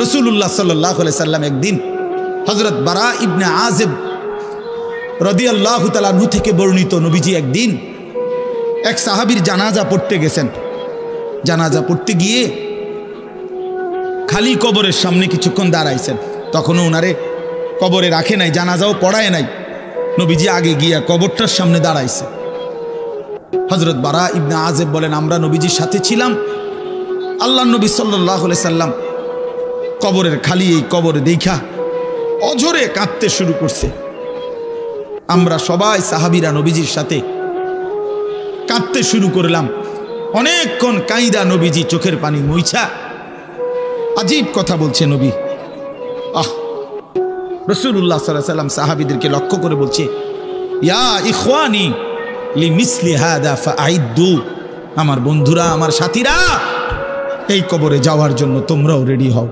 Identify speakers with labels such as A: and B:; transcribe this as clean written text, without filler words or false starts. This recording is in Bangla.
A: রাসূলুল্লাহ সাল্লাল্লাহু আলাইহি সাল্লাম একদিন হযরত বারা ইবনে আযিব রাদিয়াল্লাহু তাআলা আনহু থেকে বর্ণিত, নবীজি একদিন এক সাহাবীর জানাজা পড়তে গেছেন। জানাজা পড়তে গিয়ে খালি কবরের সামনে কিছুক্ষণ দাঁড়াইছেন। তখনও ওনারে কবরে রাখে নাই, জানাজাও পড়ায় নাই। নবীজি আগে গিয়া কবরটার সামনে দাঁড়াইছে। হযরত বারা ইবনে আযিব বলেন, আমরা নবীজির সাথে ছিলাম। আল্লাহর নবী সাল্লাল্লাহু আলাইহি সাল্লাম কবরের খালি এই কবরে দেখা অঝরে কাঁদতে শুরু করছে। আমরা সবাই সাহাবীরা নবীজির সাথে কাঁদতে শুরু করলাম। অনেকক্ষণ কাইদা নবীজি চোখের পানি মুইছা আজীব কথা বলছে নবী। রাসূলুল্লাহ সাল্লাল্লাহু আলাইহি সাল্লাম সাহাবীদেরকে লক্ষ্য করে বলছে, ইয়া ইখওয়ানি লিমিসলি হাদা ফাআইদ্দু, আমার বন্ধুরা, আমার সাথীরা, এই কবরে যাওয়ার জন্য তোমরাও রেডি হও।